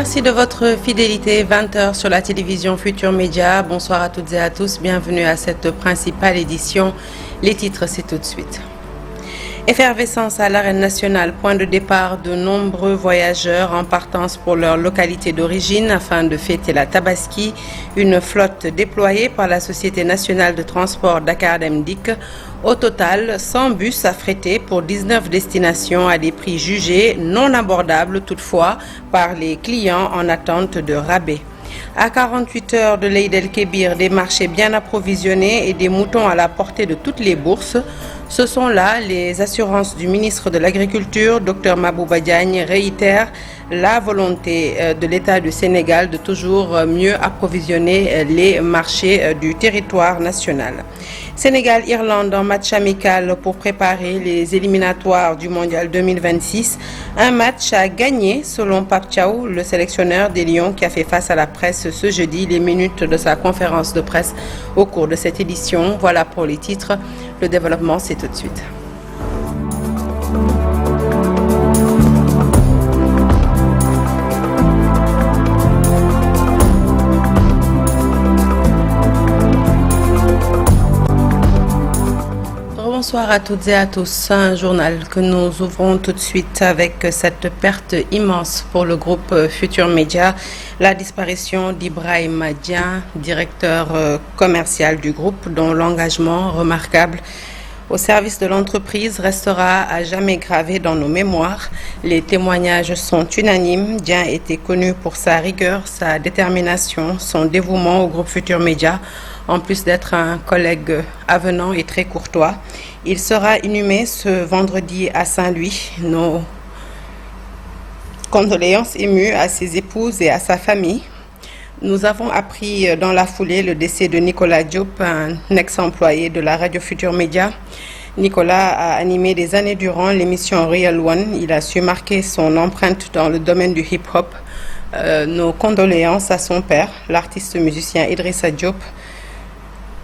Merci de votre fidélité. 20h sur la télévision Futur Média. Bonsoir à toutes et à tous. Bienvenue à cette principale édition. Les titres, c'est tout de suite. Effervescence à l'arène nationale, point de départ de nombreux voyageurs en partance pour leur localité d'origine afin de fêter la Tabaski. Une flotte déployée par la Société nationale de transport Dakar Dem Dikk. Au total, 100 bus affrétés pour 19 destinations à des prix jugés non abordables toutefois par les clients en attente de rabais. À 48 heures de l'Eid el-Kébir, des marchés bien approvisionnés et des moutons à la portée de toutes les bourses. Ce sont là les assurances du ministre de l'Agriculture, Dr Mabouba Diagne, réitère la volonté de l'État du Sénégal de toujours mieux approvisionner les marchés du territoire national. Sénégal-Irlande en match amical pour préparer les éliminatoires du Mondial 2026. Un match à gagner selon Pape Thiaw, le sélectionneur des Lions qui a fait face à la presse ce jeudi. Les minutes de sa conférence de presse au cours de cette édition. Voilà pour les titres. Le développement, c'est tout de suite. Bonsoir à toutes et à tous. Un journal que nous ouvrons tout de suite avec cette perte immense pour le groupe Futur Média. La disparition d'Ibrahima Dieng, directeur commercial du groupe, dont l'engagement remarquable au service de l'entreprise restera à jamais gravé dans nos mémoires. Les témoignages sont unanimes. Dieng était connu pour sa rigueur, sa détermination, son dévouement au groupe Futur Média. En plus d'être un collègue avenant et très courtois, il sera inhumé ce vendredi à Saint-Louis. Nos condoléances émues à ses épouses et à sa famille. Nous avons appris dans la foulée le décès de Nicolas Diop, un ex-employé de la radio Futur Média. Nicolas a animé des années durant l'émission Real One. Il a su marquer son empreinte dans le domaine du hip-hop. Nos condoléances à son père, l'artiste musicien Idrissa Diop.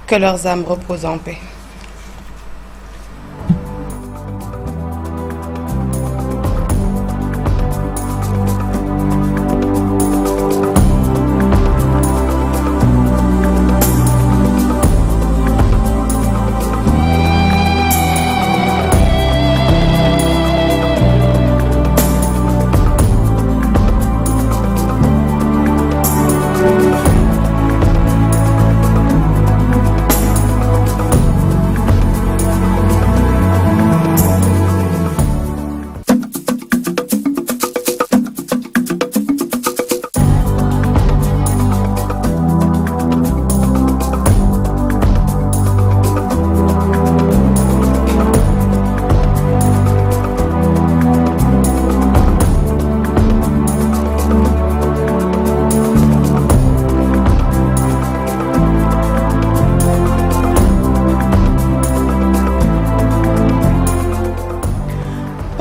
Que leurs âmes reposent en paix.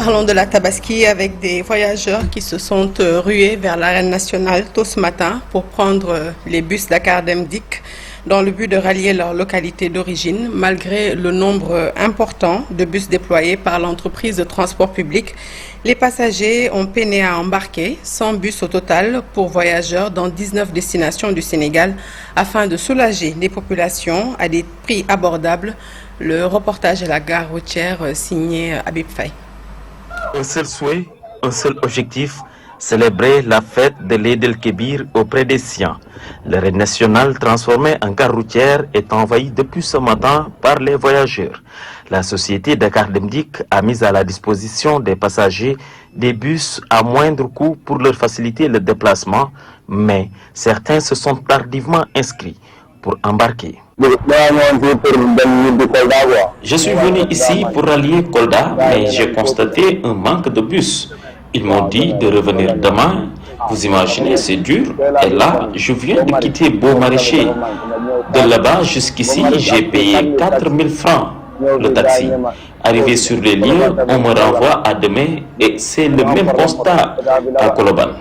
Parlons de la Tabaski avec des voyageurs qui se sont rués vers l'arène nationale tôt ce matin pour prendre les bus Dakar Dem Dikk dans le but de rallier leur localité d'origine. Malgré le nombre important de bus déployés par l'entreprise de transport public, les passagers ont peiné à embarquer 100 bus au total pour voyageurs dans 19 destinations du Sénégal afin de soulager les populations à des prix abordables. Le reportage de la gare routière signé Habib Faye. Un seul souhait, un seul objectif, célébrer la fête de l'Eid el-Kébir auprès des siens. L'arène nationale transformée en gare routière est envahie depuis ce matin par les voyageurs. La société Dakar Dem Dikk a mis à la disposition des passagers des bus à moindre coût pour leur faciliter le déplacement, mais certains se sont tardivement inscrits pour embarquer. Je suis venu ici pour rallier Kolda, mais j'ai constaté un manque de bus. Ils m'ont dit de revenir demain. Vous imaginez, c'est dur. Et là, je viens de quitter Beau-Maraîcher. De là-bas jusqu'ici, j'ai payé 4 000 francs le taxi. Arrivé sur les lieux, on me renvoie à demain et c'est le même constat à Koloban.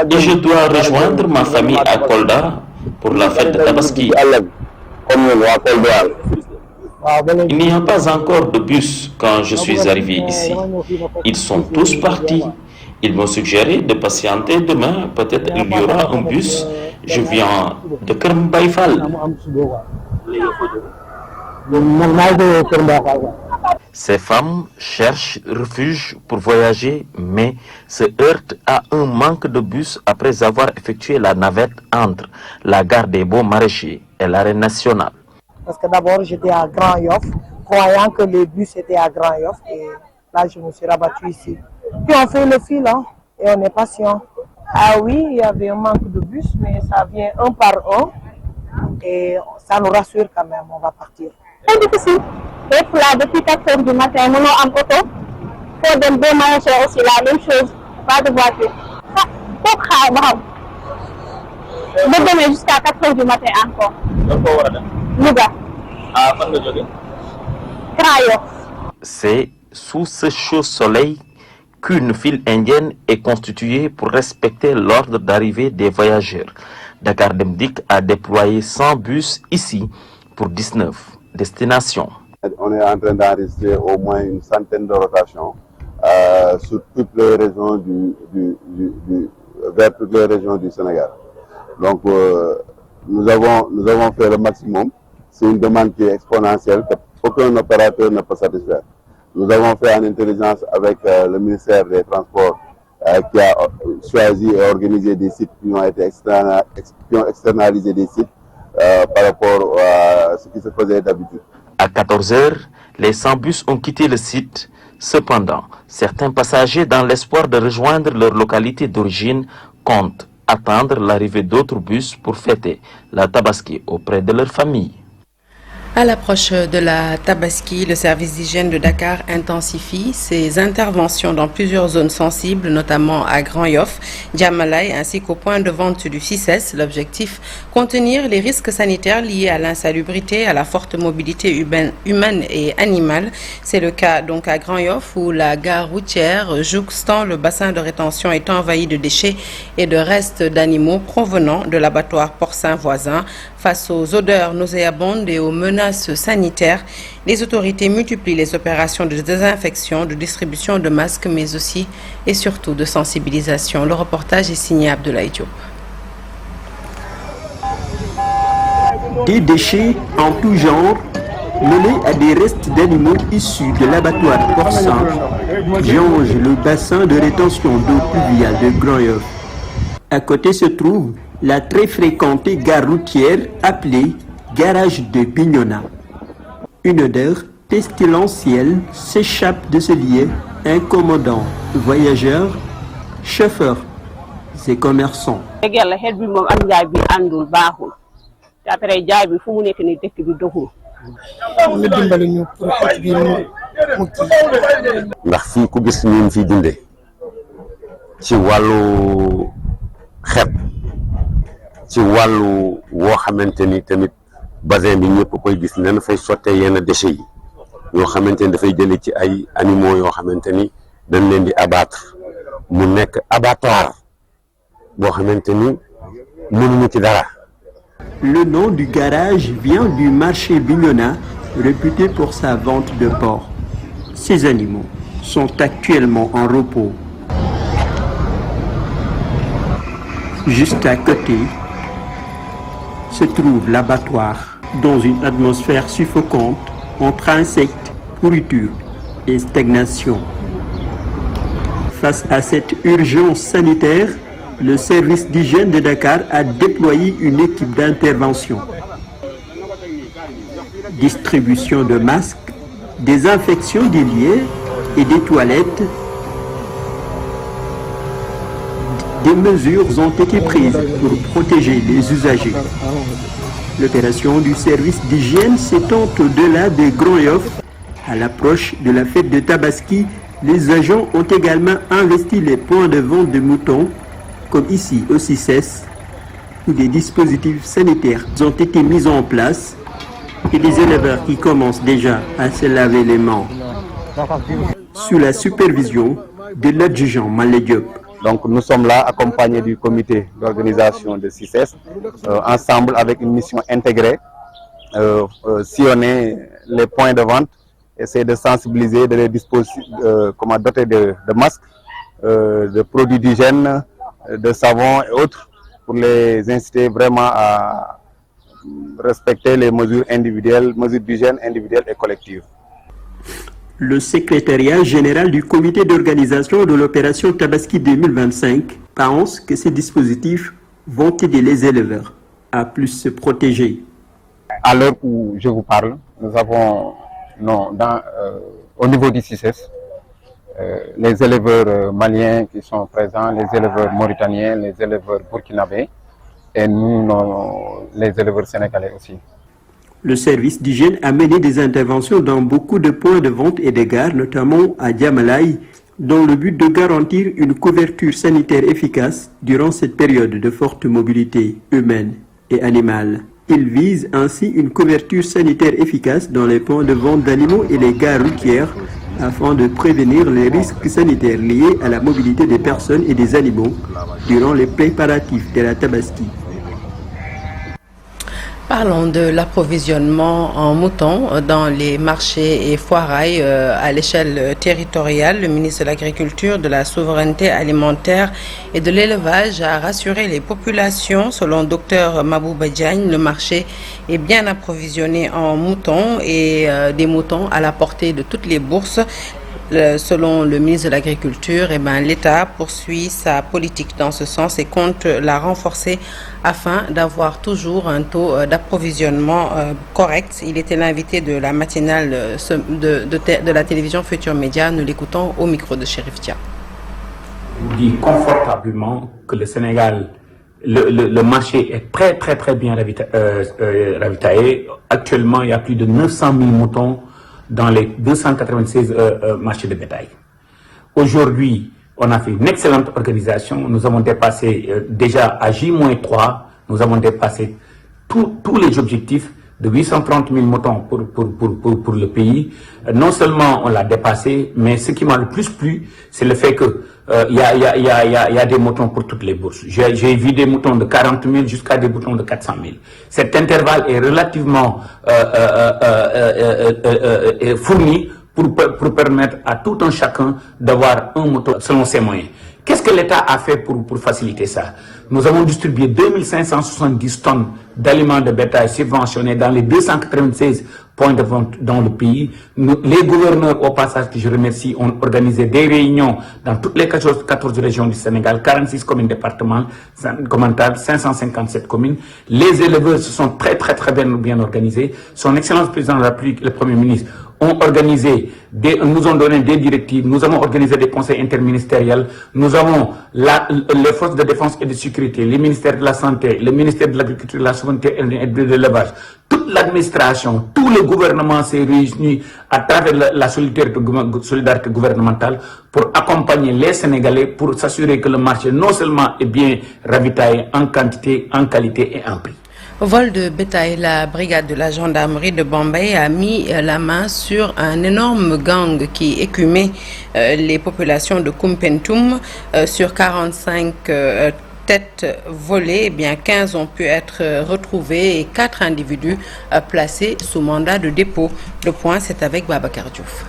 Et je dois rejoindre ma famille à Kolda pour la fête de Tabaski. Il n'y a pas encore de bus quand je suis arrivé ici. Ils sont tous partis. Ils m'ont suggéré de patienter demain, peut-être il y aura un bus. Je viens de Kermbaïfal. Ces femmes cherchent refuge pour voyager, mais se heurtent à un manque de bus après avoir effectué la navette entre la gare des Beaux Maraîchers et l'arène nationale. Parce que d'abord, j'étais à Grand Yoff, croyant que les bus étaient à Grand Yoff, et là, je me suis rabattue ici. Puis on fait le fil, hein, et on est patient. Ah oui, il y avait un manque de bus, mais ça vient un par un, et ça nous rassure quand même, on va partir. C'est difficile. Et là, depuis 4 heures du matin, nous en auto. Pour des beaux marchés aussi, la même chose. Pas de voiture. Pour de demain jusqu'à 4 heures du matin encore. Louga. Crayo. C'est sous ce chaud soleil qu'une file indienne est constituée pour respecter l'ordre d'arrivée des voyageurs. Dakar Dem Dikk a déployé 100 bus ici pour 19 destinations. On est en train d'enregistrer au moins une centaine de rotations sur toutes les régions vers toutes les régions du Sénégal. Donc nous avons fait le maximum. C'est une demande qui est exponentielle qu'aucun opérateur ne peut satisfaire. Nous avons fait en intelligence avec le ministère des Transports qui a choisi et organisé des sites qui ont externalisé des sites par rapport à ce qui se faisait d'habitude. À 14 heures, les 100 bus ont quitté le site. Cependant, certains passagers, dans l'espoir de rejoindre leur localité d'origine, comptent attendre l'arrivée d'autres bus pour fêter la Tabaski auprès de leur famille. À l'approche de la Tabaski, le service d'hygiène de Dakar intensifie ses interventions dans plusieurs zones sensibles, notamment à Grand Yoff, Diamalaye ainsi qu'au point de vente du CICES. L'objectif, contenir les risques sanitaires liés à l'insalubrité, à la forte mobilité humaine et animale. C'est le cas donc à Grand Yoff où la gare routière jouxtant le bassin de rétention est envahi de déchets et de restes d'animaux provenant de l'abattoir porcin voisin. Face aux odeurs nauséabondes et aux menaces sanitaires, les autorités multiplient les opérations de désinfection, de distribution de masques, mais aussi et surtout de sensibilisation. Le reportage est signé Abdoulaye Diop. Des déchets en tout genre, mêlés à des restes d'animaux issus de l'abattoir porcin, jonchent le bassin de rétention d'eau pluviale de Grand Yoff. À côté se trouve la très fréquentée gare routière appelée garage de Bignona. Une odeur pestilentielle s'échappe de ce lieu, incommodant voyageurs, chauffeurs et commerçants. ndax fii ku gis ñun fi dundee ci wàllu xet ci wàllu woo xamante ni tamit bassin bi ñëpp koy gis ne dafay sottee yenn déchets yi yoo xamante ni dafay jële ci ay animaux yoo xamante ni dañ leen di abattre mu nekk abattoir boo xamante ni mënuñu ci dara. Le nom du garage vient du marché Bignona, réputé pour sa vente de porc. Ces animaux sont actuellement en repos. Juste à côté se trouve l'abattoir, dans une atmosphère suffocante entre insectes, pourriture et stagnation. Face à cette urgence sanitaire, le service d'hygiène de Dakar a déployé une équipe d'intervention. Distribution de masques, désinfection des lieux et des toilettes. Des mesures ont été prises pour protéger les usagers. L'opération du service d'hygiène s'étend au-delà de Grand Yoff. À l'approche de la fête de Tabaski, les agents ont également investi les points de vente de moutons, comme ici au CICES, où des dispositifs sanitaires ont été mis en place et des éleveurs qui commencent déjà à se laver les mains. Sous la supervision de l'adjudant Malé Diop. Donc nous sommes là accompagnés du comité d'organisation de CICES, ensemble avec une mission intégrée, sillonner les points de vente, essayer de sensibiliser, de les doter de masques, de produits d'hygiène, de savon et autres, pour les inciter vraiment à respecter les mesures d'hygiène individuelles et collectives. Le secrétariat général du comité d'organisation de l'opération Tabaski 2025 pense que ces dispositifs vont aider les éleveurs à plus se protéger. À l'heure où je vous parle, nous avons au niveau du CICES, les éleveurs maliens qui sont présents, les éleveurs mauritaniens, les éleveurs burkinabés et nous, les éleveurs sénégalais aussi. Le service d'hygiène a mené des interventions dans beaucoup de points de vente et de gares, notamment à Diamalaï, dans le but de garantir une couverture sanitaire efficace durant cette période de forte mobilité humaine et animale. Il vise ainsi une couverture sanitaire efficace dans les points de vente d'animaux et les gares routières afin de prévenir les risques sanitaires liés à la mobilité des personnes et des animaux durant les préparatifs de la Tabaski. Parlons de l'approvisionnement en moutons dans les marchés et foirailles à l'échelle territoriale. Le ministre de l'Agriculture, de la Souveraineté alimentaire et de l'élevage a rassuré les populations. Selon Dr Mabouba Diagne, le marché est bien approvisionné en moutons et des moutons à la portée de toutes les bourses. Selon le ministre de l'Agriculture, l'État poursuit sa politique dans ce sens et compte la renforcer afin d'avoir toujours un taux d'approvisionnement correct. Il était l'invité de la matinale de la télévision Futur Média. Nous l'écoutons au micro de Chérif Dia. Je vous dis confortablement que le Sénégal, le marché est très bien ravitaillé. Actuellement, il y a plus de 900 000 moutons dans les 296 marchés de bétail. Aujourd'hui, on a fait une excellente organisation. Nous avons dépassé déjà à J-3, nous avons dépassé tous les objectifs de 830 000 moutons pour le pays. Non seulement on l'a dépassé, mais ce qui m'a le plus plu, c'est le fait que il y a des moutons pour toutes les bourses. J'ai vu des moutons de 40 000 jusqu'à des moutons de 400 000. Cet intervalle est relativement fourni pour permettre à tout un chacun d'avoir un mouton selon ses moyens. Qu'est-ce que l'État a fait pour faciliter ça? Nous avons distribué 2570 tonnes d'aliments de bétail subventionnés dans les 296 points de vente dans le pays. Les gouverneurs, au passage que je remercie, ont organisé des réunions dans toutes les 14 régions du Sénégal, 46 communes départementales, 557 communes. Les éleveurs se sont très bien organisés. Son Excellence Président de la République, le Premier ministre, nous ont donné des directives, nous avons organisé des conseils interministériels, nous avons les forces de défense et de sécurité, les ministères de la Santé, le ministère de l'Agriculture, de la Souveraineté et de l'élevage. Toute l'administration, tout le gouvernement s'est réuni à travers la solidarité gouvernementale pour accompagner les Sénégalais, pour s'assurer que le marché non seulement est bien ravitaillé en quantité, en qualité et en prix. Vol de bétail, la brigade de la gendarmerie de Bombay a mis la main sur un énorme gang qui écumait les populations de Koumpentoum. Sur 45 têtes volées, 15 ont pu être retrouvées et 4 individus placés sous mandat de dépôt. Le point, c'est avec Babacar Diouf.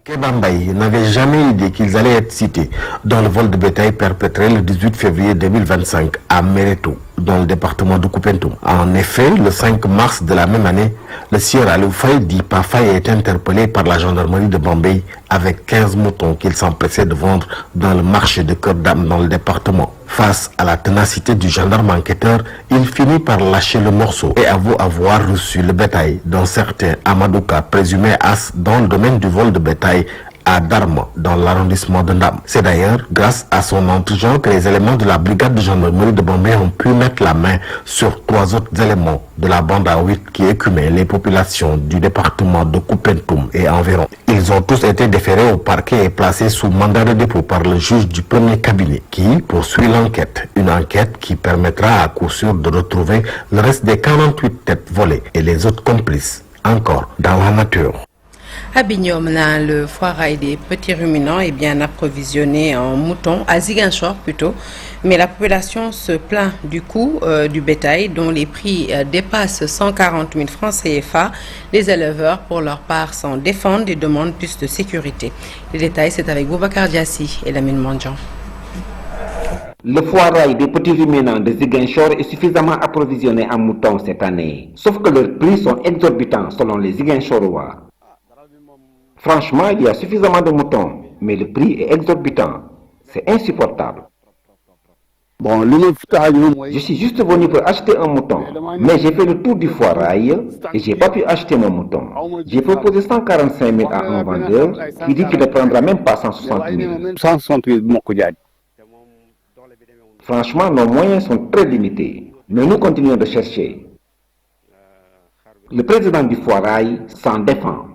Kebambaye n'avait jamais idée qu'ils allaient être cités dans le vol de bétail perpétré le 18 février 2025 à Mereto, dans le département de Koumpentoum. En effet, le 5 mars de la même année, le sieur Aloufay dit Pafay est interpellé par la gendarmerie de Bombay avec 15 moutons qu'il s'empressait de vendre dans le marché de Kerdam dans le département. Face à la ténacité du gendarme enquêteur, il finit par lâcher le morceau et avoue avoir reçu le bétail d'un certain Amadouka, présumé as dans le domaine du vol de bétail à Darma, dans l'arrondissement de Ndam. C'est d'ailleurs grâce à son intelligence que les éléments de la brigade de gendarmerie de Bombay ont pu mettre la main sur 3 autres éléments de la bande à 8 qui écumaient les populations du département de Koumpentoum et environ. Ils ont tous été déférés au parquet et placés sous mandat de dépôt par le juge du premier cabinet qui poursuit l'enquête. Une enquête qui permettra à coup sûr de retrouver le reste des 48 têtes volées et les autres complices encore dans la nature. À Bignona, le foirail des petits ruminants est bien approvisionné en moutons, à Ziguinchor plutôt, mais la population se plaint du coût du bétail dont les prix dépassent 140 000 francs CFA. Les éleveurs, pour leur part, s'en défendent et demandent plus de sécurité. Les détails, c'est avec Boubacar Diassi et Lamine Mandjan. Le foirail des petits ruminants de Ziguinchor est suffisamment approvisionné en moutons cette année, sauf que leurs prix sont exorbitants selon les Ziguinchorois. Franchement, il y a suffisamment de moutons, mais le prix est exorbitant. C'est insupportable. Bon, Je suis juste venu pour acheter un mouton, mais j'ai fait le tour du foirail et j'ai pas pu acheter mon mouton. J'ai proposé 145 000 à un vendeur qui dit qu'il ne prendra même pas 160 000. Franchement, nos moyens sont très limités, mais nous continuons de chercher. Le président du foirail s'en défend.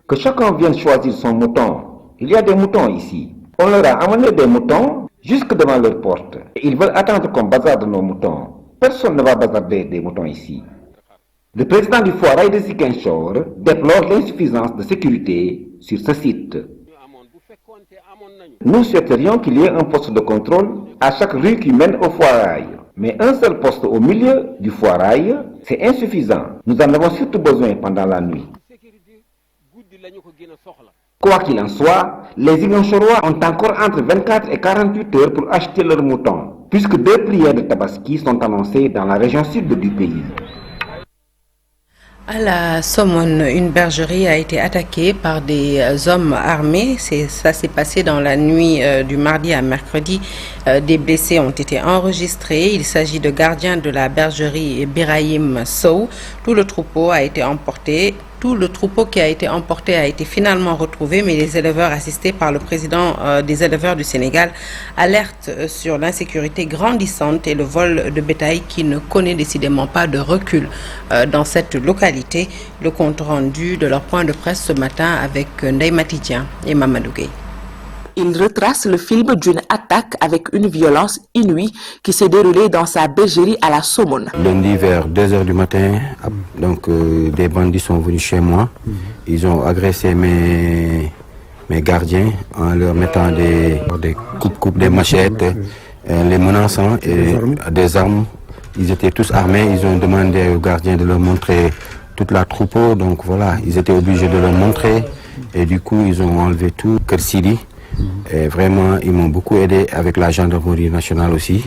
Que chacun vienne choisir son mouton. Il y a des moutons ici. On leur a amené des moutons jusque devant leur porte. Et ils veulent attendre qu'on bazarde nos moutons. Personne ne va bazarder des moutons ici. Le président du foirail de Ziguinchor déplore l'insuffisance de sécurité sur ce site. Nous souhaiterions qu'il y ait un poste de contrôle à chaque rue qui mène au foirail. Mais un seul poste au milieu du foirail, c'est insuffisant. Nous en avons surtout besoin pendant la nuit. Quoi qu'il en soit, les Ziguinchorois ont encore entre 24 et 48 heures pour acheter leurs moutons, puisque 2 prières de Tabaski sont annoncées dans la région sud du pays. À la Somone, une bergerie a été attaquée par des hommes armés. Ça s'est passé dans la nuit du mardi à mercredi. Des blessés ont été enregistrés. Il s'agit de gardiens de la bergerie Birahim Sow. Tout le troupeau qui a été emporté a été finalement retrouvé, mais les éleveurs assistés par le président des éleveurs du Sénégal alertent sur l'insécurité grandissante et le vol de bétail qui ne connaît décidément pas de recul dans cette localité. Le compte rendu de leur point de presse ce matin avec Ndeye Matidien et Mamadou Gueye. Il retrace le film d'une attaque avec une violence inouïe qui s'est déroulée dans sa bergerie à la Somone. Lundi vers 2h du matin, donc, des bandits sont venus chez moi. Ils ont agressé mes gardiens en leur mettant des coupes, des machettes, les menaçant et des armes. Ils étaient tous armés. Ils ont demandé aux gardiens de leur montrer toute la troupeau. Donc voilà, ils étaient obligés de leur montrer. Et du coup, ils ont enlevé tout. Kersidi. Et vraiment, ils m'ont beaucoup aidé avec la gendarmerie nationale aussi.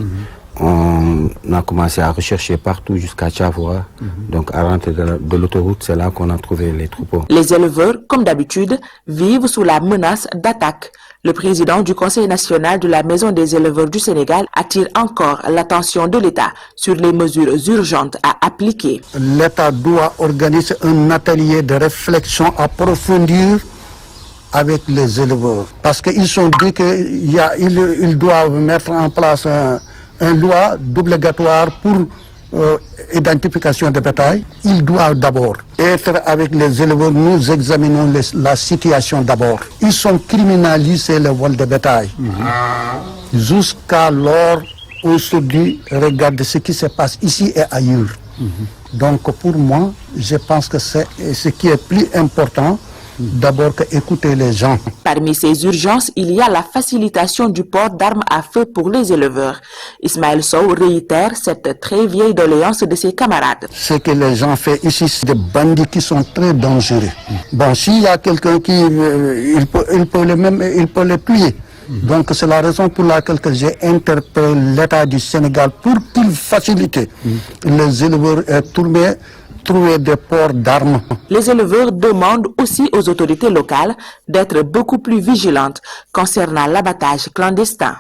On a commencé à rechercher partout jusqu'à Tchavoua. Donc à l'entrée de l'autoroute, c'est là qu'on a trouvé les troupeaux. Les éleveurs, comme d'habitude, vivent sous la menace d'attaque. Le président du Conseil national de la Maison des éleveurs du Sénégal attire encore l'attention de l'État sur les mesures urgentes à appliquer. L'État doit organiser un atelier de réflexion approfondie avec les éleveurs. Parce qu'ils sont dit qu'ils doivent mettre en place une loi obligatoire pour identification de bétail. Ils doivent d'abord être avec les éleveurs. Nous examinons la situation d'abord. Ils sont criminalisés le vol de bétail. Jusqu'à lors où se dit, regardez ce qui se passe ici et ailleurs. Donc pour moi, je pense que c'est ce qui est plus important. D'abord écouter les gens. Parmi ces urgences, il y a la facilitation du port d'armes à feu pour les éleveurs. Ismaël Sow réitère cette très vieille doléance de ses camarades. Ce que les gens font ici, c'est des bandits qui sont très dangereux. Bon, s'il y a quelqu'un qui... il peut les plier. Donc c'est la raison pour laquelle j'ai interpellé l'État du Sénégal pour qu'il facilite les éleveurs et trouver des ports d'armes. Les éleveurs demandent aussi aux autorités locales d'être beaucoup plus vigilantes concernant l'abattage clandestin.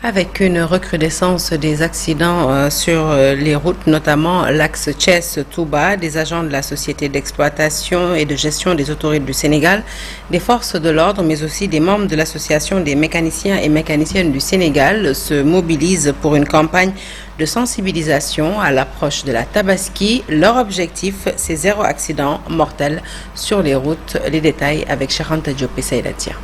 Avec une recrudescence des accidents sur les routes, notamment l'axe Thiès-Touba, des agents de la Société d'exploitation et de gestion des autoroutes du Sénégal, des forces de l'ordre, mais aussi des membres de l'Association des mécaniciens et mécaniciennes du Sénégal se mobilisent pour une campagne de sensibilisation à l'approche de la Tabaski. Leur objectif, c'est 0 accident mortel sur les routes. Les détails avec Charanta Diop et Saïlatia.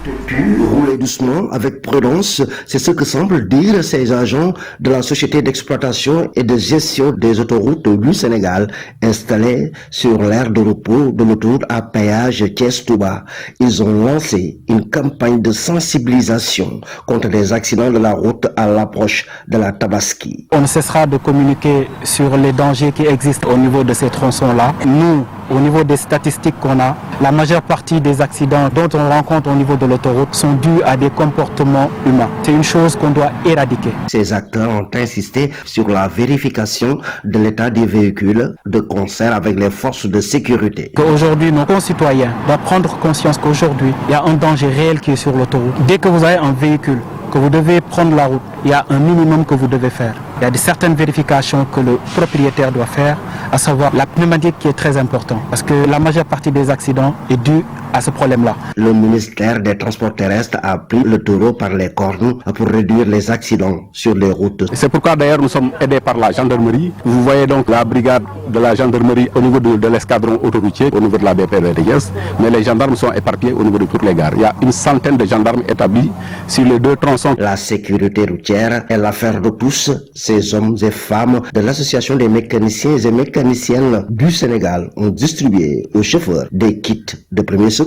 Rouler doucement, avec prudence, c'est ce que semblent dire ces agents de la société d'exploitation et de gestion des autoroutes du Sénégal installés sur l'aire de repos de l'autoroute à péage Thiès-Touba. Ils ont lancé une campagne de sensibilisation contre les accidents de la route à l'approche de la Tabaski. On ne cessera de communiquer sur les dangers qui existent au niveau de ces tronçons-là. Nous, au niveau des statistiques qu'on a, la majeure partie des accidents dont on rencontre au niveau de l'autoroute sont dus à des comportements humains. C'est une chose qu'on doit éradiquer. Ces acteurs ont insisté sur la vérification de l'état des véhicules de concert avec les forces de sécurité. Aujourd'hui, nos concitoyens doivent prendre conscience qu'aujourd'hui, il y a un danger réel qui est sur l'autoroute. Dès que vous avez un véhicule, que vous devez prendre la route, il y a un minimum que vous devez faire. Il y a certaines vérifications que le propriétaire doit faire, à savoir la pneumatique qui est très importante, parce que la majeure partie des accidents est due à ce problème-là. Le ministère des Transports terrestres a pris le taureau par les cornes pour réduire les accidents sur les routes. C'est pourquoi d'ailleurs nous sommes aidés par la gendarmerie. Vous voyez donc la brigade de la gendarmerie au niveau de l'escadron autoroutier, au niveau de la BPV de Thiès, mais les gendarmes sont éparpillés au niveau de toutes les gares. Il y a une centaine de gendarmes établis sur les deux tronçons. La sécurité routière est l'affaire de tous ces hommes et femmes de l'association des mécaniciens et mécaniciennes du Sénégal ont distribué aux chauffeurs des kits de premier secours.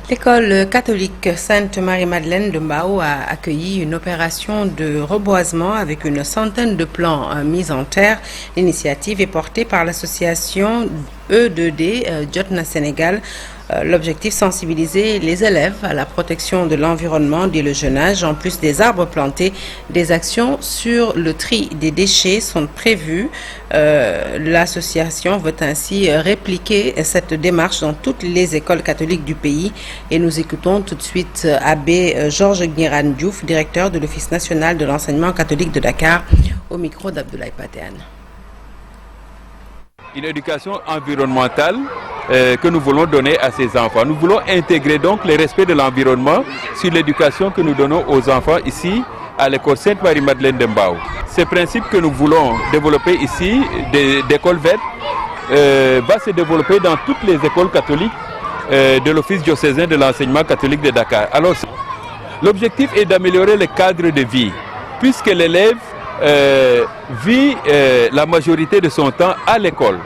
L'école catholique Sainte-Marie-Madeleine de Mbao a accueilli une opération de reboisement avec une centaine de plants mis en terre. L'initiative est portée par l'association E2D Jotna Sénégal. L'objectif, sensibiliser les élèves à la protection de l'environnement dès le jeune âge. En plus des arbres plantés, des actions sur le tri des déchets sont prévues. L'association veut ainsi répliquer cette démarche dans toutes les écoles catholiques du pays. Et nous écoutons tout de suite Abbé Georges Gniran Diouf, directeur de l'Office national de l'enseignement catholique de Dakar, au micro d'Abdoulaye Patéane. Une éducation environnementale que nous voulons donner à ces enfants. Nous voulons intégrer donc le respect de l'environnement sur l'éducation que nous donnons aux enfants ici à l'école Sainte-Marie-Madeleine de Mbao. Ce principe que nous voulons développer ici, d'école verte, va se développer dans toutes les écoles catholiques de l'Office diocésain de l'enseignement catholique de Dakar. Alors, l'objectif est d'améliorer le cadre de vie, puisque l'élève vit la majorité de son temps à l'école.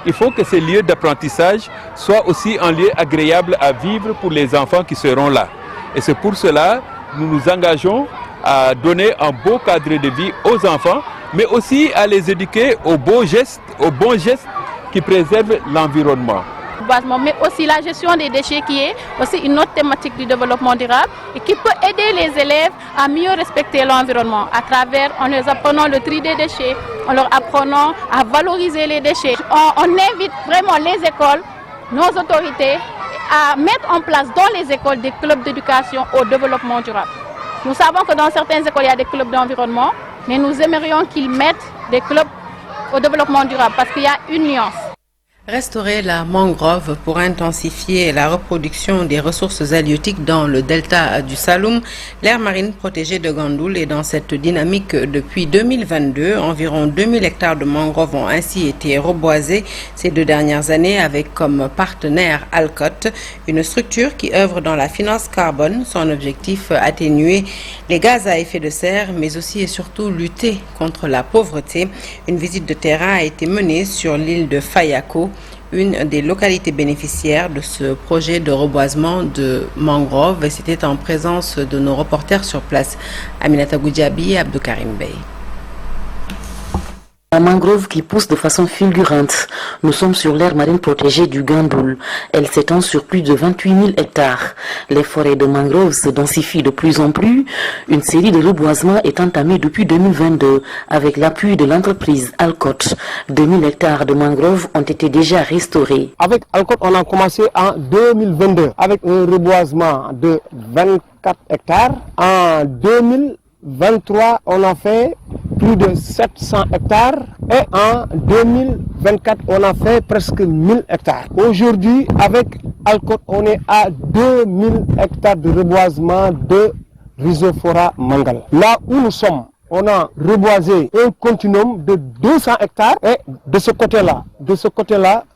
Il faut que ces lieux d'apprentissage soient aussi un lieu agréable à vivre pour les enfants qui seront là. Et c'est pour cela que nous nous engageons à donner un beau cadre de vie aux enfants, mais aussi à les éduquer aux bons gestes qui préservent l'environnement. Mais aussi la gestion des déchets qui est aussi une autre thématique du développement durable et qui peut aider les élèves à mieux respecter l'environnement à travers, en leur apprenant le tri des déchets, en leur apprenant à valoriser les déchets. On invite vraiment les écoles, nos autorités à mettre en place dans les écoles des clubs d'éducation au développement durable. Nous savons que dans certaines écoles il y a des clubs d'environnement, mais nous aimerions qu'ils mettent des clubs au développement durable parce qu'il y a une nuance. Restaurer la mangrove pour intensifier la reproduction des ressources halieutiques dans le delta du Saloum. L'aire marine protégée de Gandoul est dans cette dynamique depuis 2022. Environ 2000 hectares de mangroves ont ainsi été reboisés ces 2 dernières années avec comme partenaire Alcott, une structure qui œuvre dans la finance carbone. Son objectif, atténuer les gaz à effet de serre, mais aussi et surtout lutter contre la pauvreté. Une visite de terrain a été menée sur l'île de Fayako, une des localités bénéficiaires de ce projet de reboisement de mangroves. Et c'était en présence de nos reporters sur place, Aminata Goudjabi et Abdou Karim Bey. La mangrove qui pousse de façon fulgurante. Nous sommes sur l'aire marine protégée du Gandoul. Elle s'étend sur plus de 28 000 hectares. Les forêts de mangroves se densifient de plus en plus. Une série de reboisements est entamée depuis 2022 avec l'appui de l'entreprise Alcott. 2000 hectares de mangroves ont été déjà restaurés. Avec Alcott, on a commencé en 2022 avec un reboisement de 24 hectares. En 2023, on a fait plus de 700 hectares et en 2024, on a fait presque 1000 hectares. Aujourd'hui, avec Alcott, on est à 2000 hectares de reboisement de Rhizophora mangala. Là où nous sommes, on a reboisé un continuum de 200 hectares et de ce côté-là,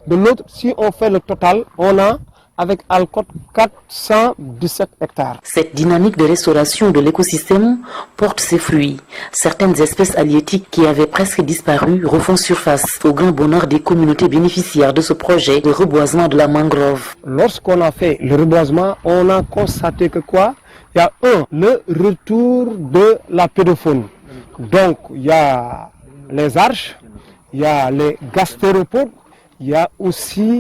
de l'autre, si on fait le total, on a avec Alcote 417 hectares. Cette dynamique de restauration de l'écosystème porte ses fruits. Certaines espèces halieutiques qui avaient presque disparu refont surface au grand bonheur des communautés bénéficiaires de ce projet de reboisement de la mangrove. Lorsqu'on a fait le reboisement, on a constaté que quoi? Il y a le retour de la pédofaune. Donc il y a les arches, il y a les gastéropodes, il y a aussi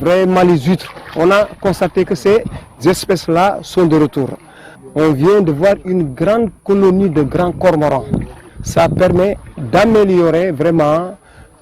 vraiment les huîtres. On a constaté que ces espèces-là sont de retour. On vient de voir une grande colonie de grands cormorans. Ça permet d'améliorer vraiment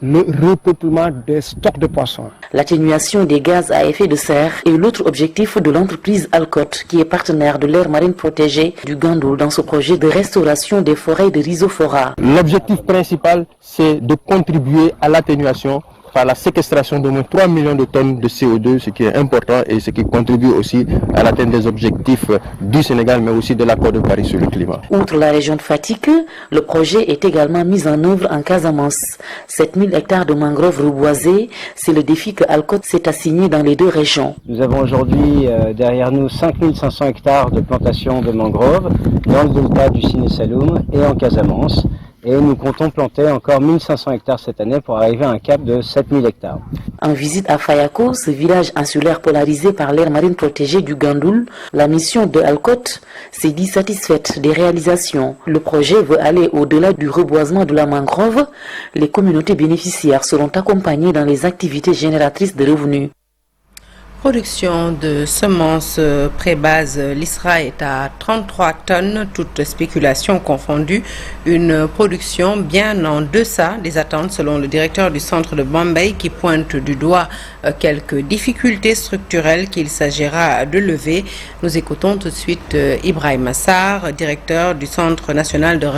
le repeuplement des stocks de poissons. L'atténuation des gaz à effet de serre est l'autre objectif de l'entreprise Alcote, qui est partenaire de l'aire marine protégée du Gandoul dans ce projet de restauration des forêts de Rhizophora. L'objectif principal, c'est de contribuer à l'atténuation par la séquestration d'au moins 3 millions de tonnes de CO2, ce qui est important et ce qui contribue aussi à l'atteinte des objectifs du Sénégal, mais aussi de l'accord de Paris sur le climat. Outre la région de Fatick, le projet est également mis en œuvre en Casamance. 7000 hectares de mangroves reboisées, c'est le défi que Alcote s'est assigné dans les deux régions. Nous avons aujourd'hui derrière nous 5500 hectares de plantations de mangroves dans le delta du Sine Saloum et en Casamance. Et nous comptons planter encore 1500 hectares cette année pour arriver à un cap de 7000 hectares. En visite à Fayako, ce village insulaire polarisé par l'aire marine protégée du Gandoul, la mission de Alcote s'est dit satisfaite des réalisations. Le projet veut aller au-delà du reboisement de la mangrove. Les communautés bénéficiaires seront accompagnées dans les activités génératrices de revenus. Production de semences pré-base, l'ISRA est à 33 tonnes, toutes spéculations confondues. Une production bien en deçà des attentes selon le directeur du centre de Bombay qui pointe du doigt quelques difficultés structurelles qu'il s'agira de lever. Nous écoutons tout de suite Ibrahim Assar, directeur du Centre national de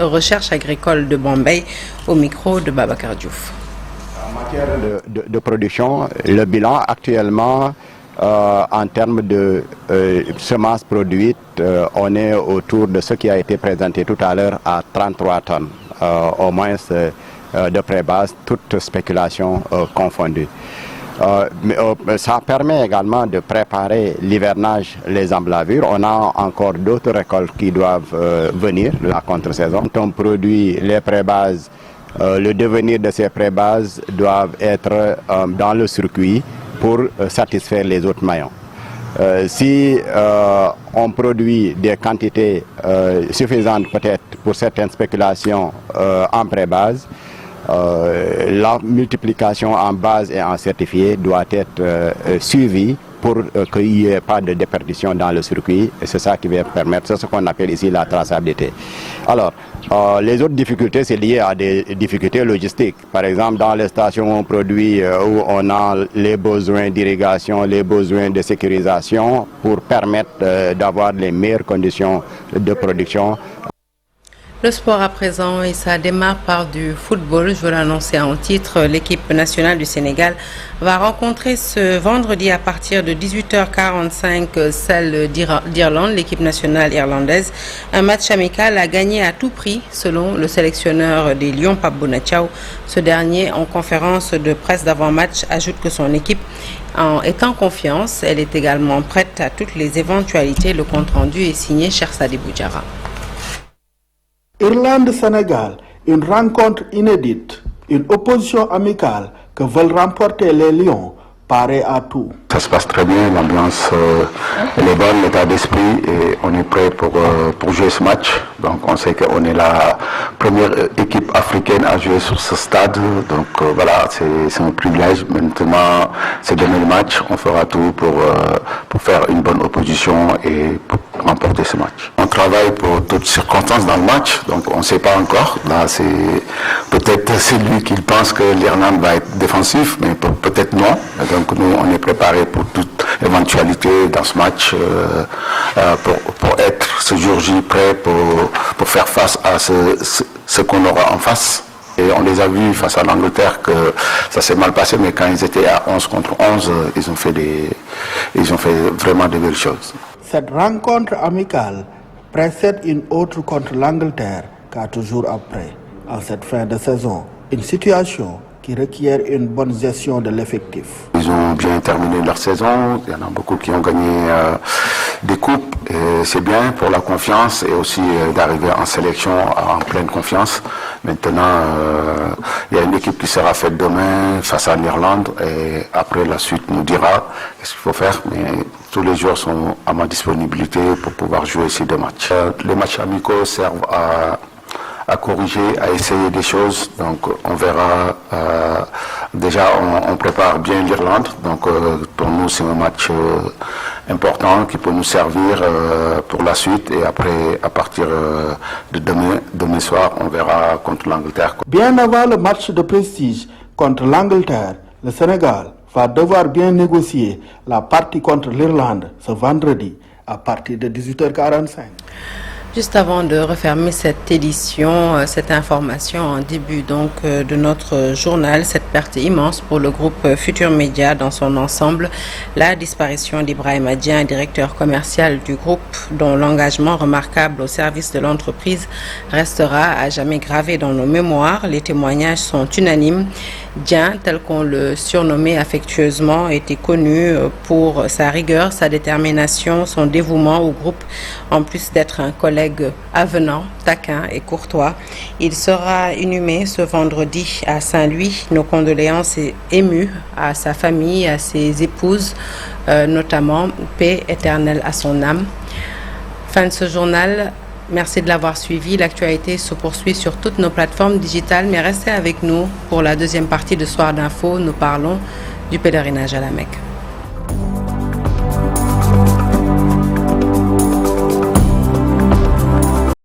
recherche agricole de Bombay, au micro de Babacar Diouf. En matière de production, le bilan actuellement, en termes de semences produites, on est autour de ce qui a été présenté tout à l'heure à 33 tonnes, au moins de pré-base, toute spéculation confondue. Mais ça permet également de préparer l'hivernage, les emblavures. On a encore d'autres récoltes qui doivent venir, la contre-saison. On produit les pré-bases. Le devenir de ces pré-bases doivent être dans le circuit pour satisfaire les autres maillons. Si on produit des quantités suffisantes peut-être pour certaines spéculations en pré-base, la multiplication en base et en certifié doit être suivie pour qu'il n'y ait pas de déperdition dans le circuit. Et c'est ça qui va permettre, c'est ce qu'on appelle ici la traçabilité. Alors, les autres difficultés, c'est lié à des difficultés logistiques. Par exemple, dans les stations où on produit, où on a les besoins d'irrigation, les besoins de sécurisation pour permettre d'avoir les meilleures conditions de production. Le sport à présent, et ça démarre par du football. Je veux l'annoncer en titre. L'équipe nationale du Sénégal va rencontrer ce vendredi à partir de 18h45 celle d'Irlande, l'équipe nationale irlandaise. Un match amical à gagner à tout prix, selon le sélectionneur des Lions, Pape Bouna Thiaw. Ce dernier, en conférence de presse d'avant-match, ajoute que son équipe est en confiance. Elle est également prête à toutes les éventualités. Le compte-rendu est signé Cheikh Sadibou Diarra. Irlande-Sénégal, une rencontre inédite, une opposition amicale que veulent remporter les Lions, paraît à tout. Ça se passe très bien, l'ambiance elle est bonne, l'état d'esprit, et on est prêt pour jouer ce match. Donc on sait qu'on est la première équipe africaine à jouer sur ce stade. Donc voilà, c'est un privilège. Maintenant, c'est donner le match. On fera tout pour faire une bonne opposition et pour remporter ce match. On travaille pour toutes circonstances dans le match, donc on ne sait pas encore. Là, peut-être c'est lui qui pense que l'Irlande va être défensif, mais peut-être non. Donc nous, on est préparé pour toute éventualité dans ce match, pour être ce jour-J prêt pour faire face à ce qu'on aura en face. Et on les a vus face à l'Angleterre que ça s'est mal passé, mais quand ils étaient à 11 contre 11, ils ont fait vraiment de belles choses. Cette rencontre amicale précède une autre contre l'Angleterre 4 jours après. En cette fin de saison, une situation qui requiert une bonne gestion de l'effectif. Ils ont bien terminé leur saison, il y en a beaucoup qui ont gagné des coupes, et c'est bien pour la confiance et aussi d'arriver en sélection en pleine confiance. Maintenant, il y a une équipe qui sera faite demain face à l'Irlande et après la suite nous dira ce qu'il faut faire, mais tous les joueurs sont à ma disponibilité pour pouvoir jouer ces deux matchs. Les matchs amicaux servent à corriger, à essayer des choses. Donc on verra. Déjà, on prépare bien l'Irlande. Donc pour nous, c'est un match important qui peut nous servir pour la suite. Et après, à partir de demain soir, on verra contre l'Angleterre. Bien avant le match de prestige contre l'Angleterre, le Sénégal va devoir bien négocier la partie contre l'Irlande ce vendredi à partir de 18h45. Juste avant de refermer cette édition, cette information en début donc de notre journal, cette perte immense pour le groupe Futur Média dans son ensemble, la disparition d'Ibrahima Dieng, directeur commercial du groupe, dont l'engagement remarquable au service de l'entreprise restera à jamais gravé dans nos mémoires. Les témoignages sont unanimes. Dieng, tel qu'on le surnommait affectueusement, était connu pour sa rigueur, sa détermination, son dévouement au groupe, en plus d'être un collègue avenant, taquin et courtois. Il sera inhumé ce vendredi à Saint-Louis. Nos condoléances émues à sa famille, à ses épouses, notamment. Paix éternelle à son âme. Fin de ce journal. Merci de l'avoir suivi. L'actualité se poursuit sur toutes nos plateformes digitales, mais restez avec nous pour la deuxième partie de Soir d'Info. Nous parlons du pèlerinage à la Mecque.